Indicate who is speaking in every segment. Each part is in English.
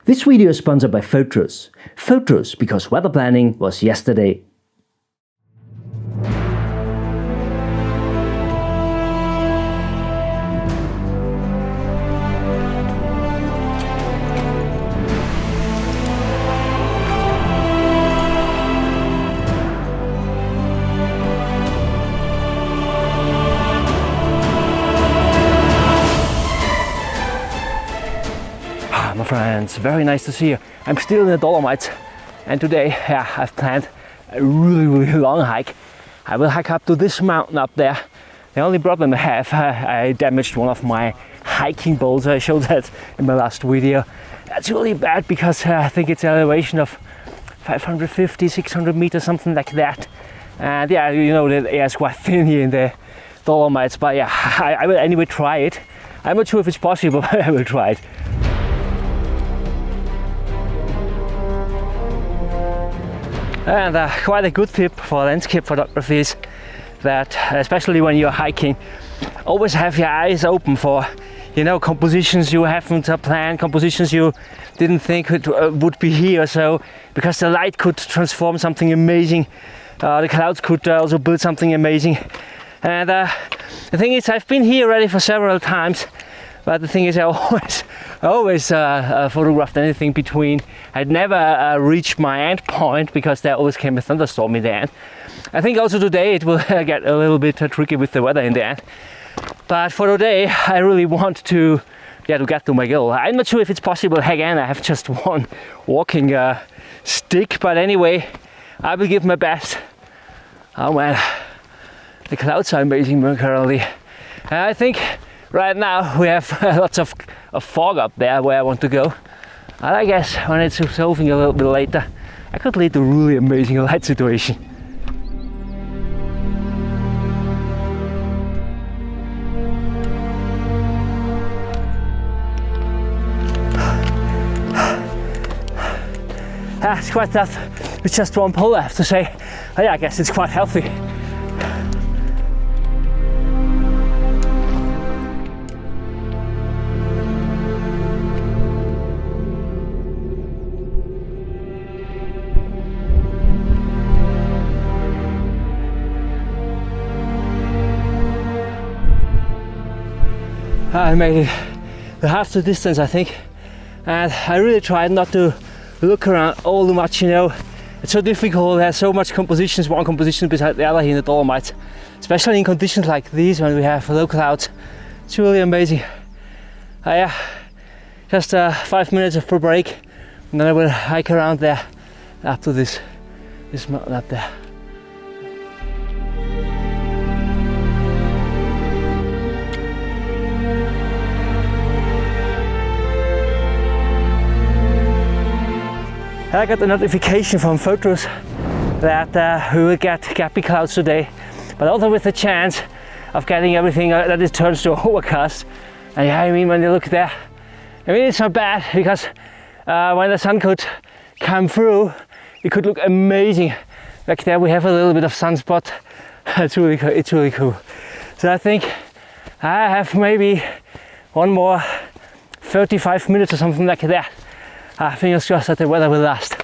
Speaker 1: This video is sponsored by Photrus. Photrus, because weather planning was yesterday. My friends, very nice to see you. I'm still in the Dolomites, and today I've planned a really long hike. I will hike up to this mountain up there. The only problem I have, I damaged one of my hiking poles. I showed that in my last video. That's really bad because I think it's an elevation of 550, 600 meters, something like that. And yeah, you know, the air is quite thin here in the Dolomites, but yeah, I will anyway try it. I'm not sure if it's possible, but I will try it. And quite a good tip for landscape photography is that, especially when you're hiking, always have your eyes open for, you know, compositions you haven't planned, compositions you didn't think would be here. So, because the light could transform something amazing, the clouds could also build something amazing. And the thing is, I've been here already for several times. But the thing is, I always photographed anything between. I'd never reached my end point because there always came a thunderstorm in the end. I think also today it will get a little bit tricky with the weather in the end. But for today, I really want to get to my goal. I'm not sure if it's possible. Again, I have just one walking stick, but anyway, I will give my best. Oh man, the clouds are amazing currently. I think. Right now we have lots of fog up there where I want to go. And I guess when it's solving a little bit later, I could lead to a really amazing light situation. It's quite tough. It's just one pole, I have to say. But yeah, I guess it's quite healthy. I made it half the distance, I think, and I really tried not to look around all too much, you know. It's so difficult, there's so much compositions, one composition beside the other here in the Dolomites, especially in conditions like these when we have low clouds. It's really amazing. Yeah, just 5 minutes for a break, and then I will hike around there up to this mountain up there. I got a notification from Photrus that we will get gappy clouds today, but also with the chance of getting everything that it turns to overcast. And yeah, I mean, when you look there, I mean, it's not bad because when the sun could come through, it could look amazing. Like there we have a little bit of sunspot. It's really cool. So I think I have maybe one more 35 minutes or something like that. Fingers crossed that the weather will last.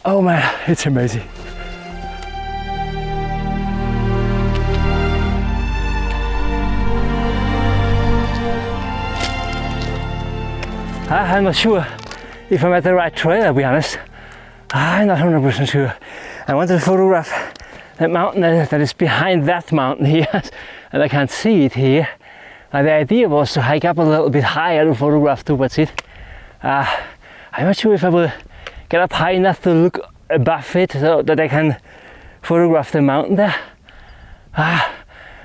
Speaker 1: Oh man, it's amazing. I'm not sure if I'm at the right trail, I'll be honest. I'm not 100% sure. I wanted to photograph that mountain that is behind that mountain here, and I can't see it here. And the idea was to hike up a little bit higher to photograph towards it. I'm not sure if I will get up high enough to look above it so that I can photograph the mountain there.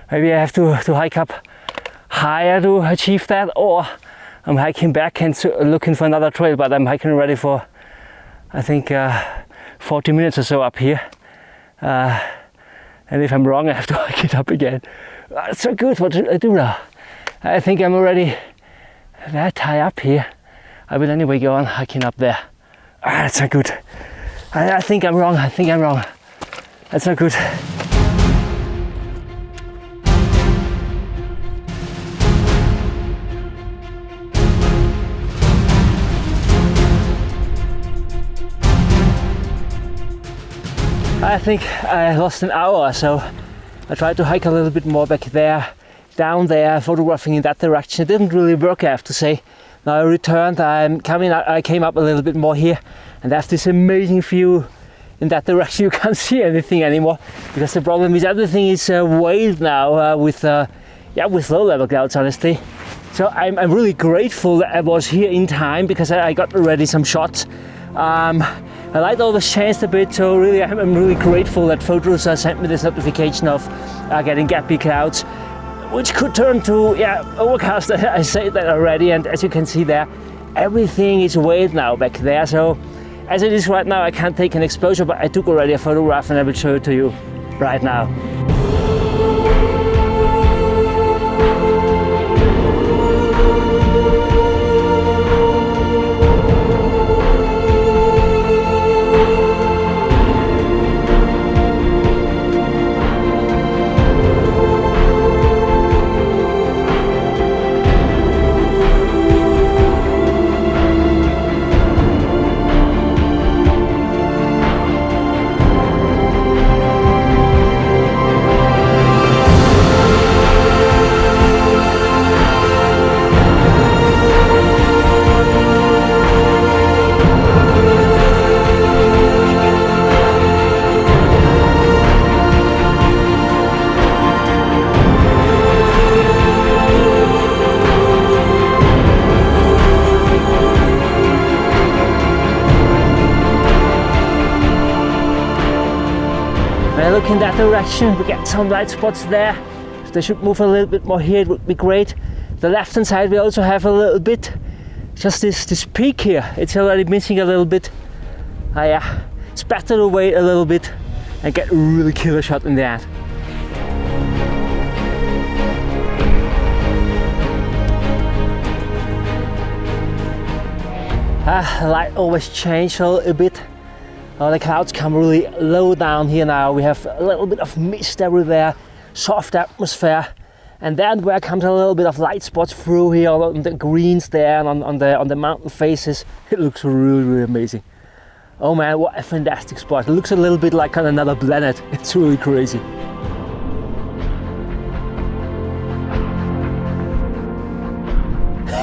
Speaker 1: Maybe I have to hike up higher to achieve that, or I'm hiking back and looking for another trail, but I'm hiking already for, I think, 40 minutes or so up here. And if I'm wrong, I have to hike it up again. It's so good, what should I do now? I think I'm already that high up here. I will anyway go on hiking up there. That's not good. I think I'm wrong. That's not good. I think I lost an hour or so. I tried to hike a little bit more back there, down there, photographing in that direction. It didn't really work, I have to say. Now I returned, I came up a little bit more here, and there's this amazing view in that direction. You can't see anything anymore, because the problem is everything is veiled now with low-level clouds, honestly. So I'm really grateful that I was here in time, because I got already some shots. The light always changed a bit, so really I'm really grateful that Photrus sent me this notification of getting gappy clouds, which could turn to overcast. I said that already, and as you can see there, everything is veiled now back there. So as it is right now, I can't take an exposure, but I took already a photograph and I will show it to you right now. When I look in that direction, we get some light spots there. If they should move a little bit more here, it would be great. The left hand side we also have a little bit, just this peak here, it's already missing a little bit. It's better to wait a little bit and get a really killer shot in the end. The light always changes a little bit. The clouds come really low down here now. We have a little bit of mist everywhere, soft atmosphere, and then where comes a little bit of light spots through here on the greens there and on the mountain faces. It looks really, really amazing. Oh man, what a fantastic spot. It looks a little bit like on another planet. It's really crazy.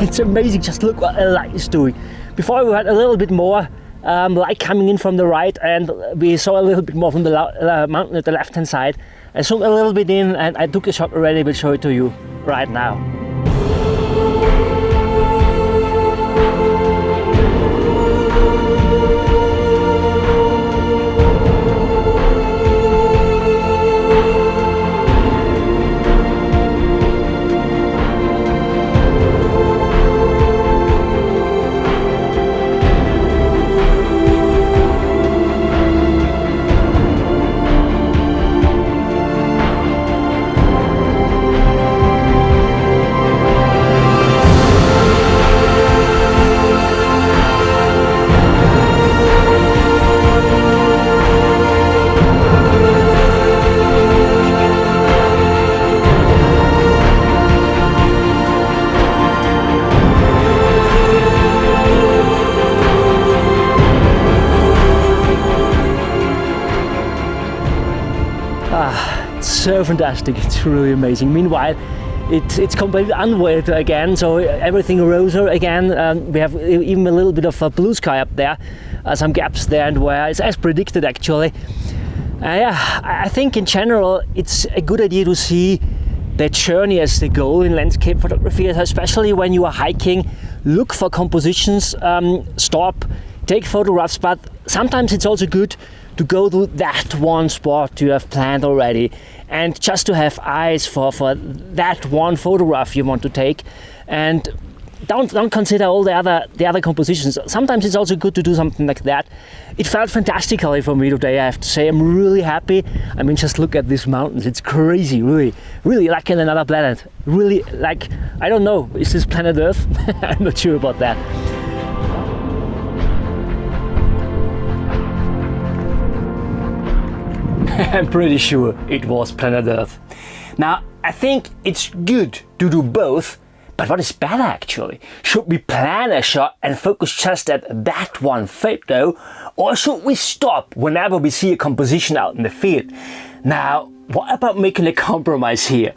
Speaker 1: It's amazing, just look what the light is doing. Before we had a little bit more light coming in from the right, and we saw a little bit more from the mountain at the left hand side. I zoomed a little bit in and I took a shot already. We'll show it to you right now. So fantastic, it's really amazing. Meanwhile, it's completely unveiled again, so everything rosier again. We have even a little bit of a blue sky up there, some gaps there and where it's as predicted actually. I think in general it's a good idea to see the journey as the goal in landscape photography, especially when you are hiking. Look for compositions, stop, take photographs, but sometimes it's also good to go to that one spot you have planned already, and just to have eyes for that one photograph you want to take, and don't consider all the other compositions. Sometimes it's also good to do something like that. It felt fantastically for me today, I have to say. I'm really happy. I mean, just look at these mountains. It's crazy, really like in another planet. Really, like, I don't know, is this planet Earth? I'm not sure about that. I'm pretty sure it was planet Earth. Now, I think it's good to do both, But what is better actually? Should we plan a shot and focus just at that one photo, or should we stop whenever we see a composition out in the field? Now, what about making a compromise here?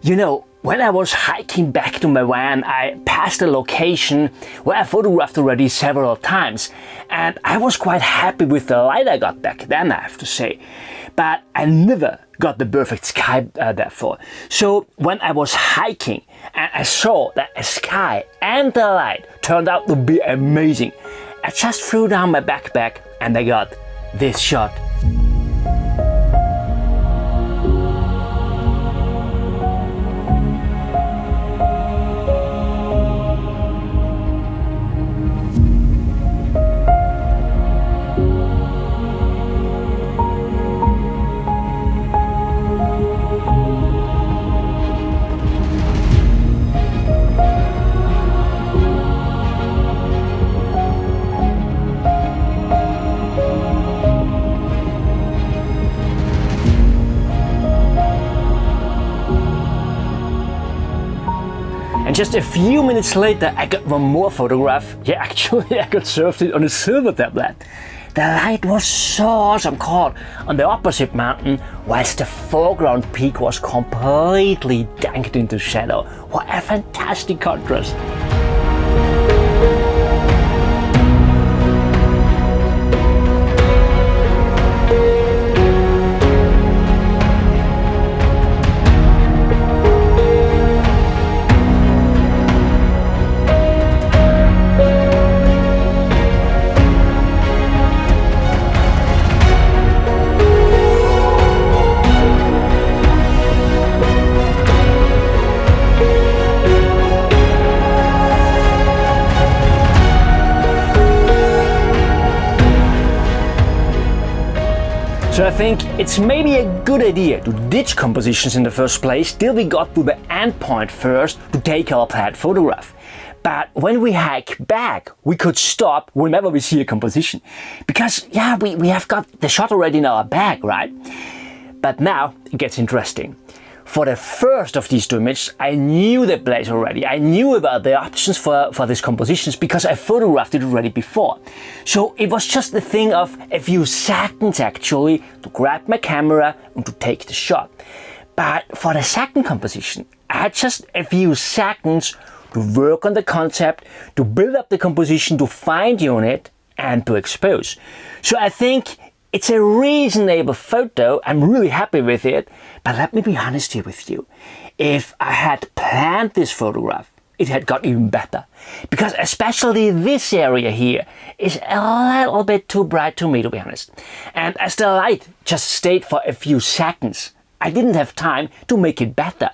Speaker 1: You know, when I was hiking back to my van, I passed a location where I photographed already several times, and I was quite happy with the light I got back then, I have to say. But I never got the perfect sky therefore. So when I was hiking and I saw that the sky and the light turned out to be amazing, I just threw down my backpack and I got this shot. And just a few minutes later, I got one more photograph. Yeah, actually, I got served it on a silver tablet. The light was so awesome, caught on the opposite mountain, whilst the foreground peak was completely danked into shadow. What a fantastic contrast! So I think it's maybe a good idea to ditch compositions in the first place till we got to the end point first to take our planned photograph. But when we hike back, we could stop whenever we see a composition. Because yeah, we have got the shot already in our bag, right? But now it gets interesting. For the first of these two images, I knew the place already. I knew about the options for these compositions because I photographed it already before. So it was just the thing of a few seconds actually to grab my camera and to take the shot. But for the second composition, I had just a few seconds to work on the concept, to build up the composition, to fine-tune it and to expose. So I think it's a reasonable photo. I'm really happy with it, but let me be honest here with you. If I had planned this photograph, it had got even better. Because especially this area here is a little bit too bright to me, to be honest. And as the light just stayed for a few seconds, I didn't have time to make it better.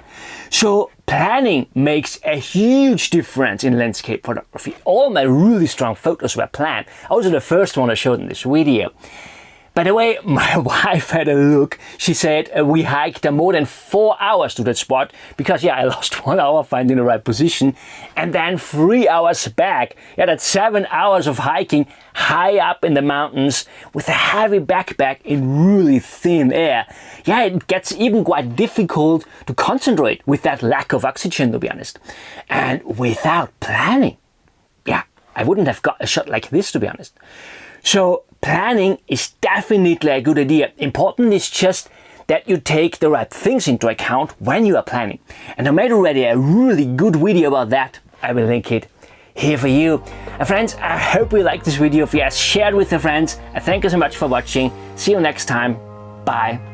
Speaker 1: So planning makes a huge difference in landscape photography. All my really strong photos were planned. Also the first one I showed in this video. By the way, my wife had a look. She said we hiked more than 4 hours to that spot because yeah, I lost 1 hour finding the right position and then 3 hours back. Yeah, that's 7 hours of hiking high up in the mountains with a heavy backpack in really thin air. Yeah, it gets even quite difficult to concentrate with that lack of oxygen, to be honest. And without planning, yeah, I wouldn't have got a shot like this, to be honest. So planning is definitely a good idea. Important is just that you take the right things into account when you are planning. And I made already a really good video about that. I will link it here for you. And friends, I hope you liked this video. If yes, share it with your friends. And thank you so much for watching. See you next time. Bye.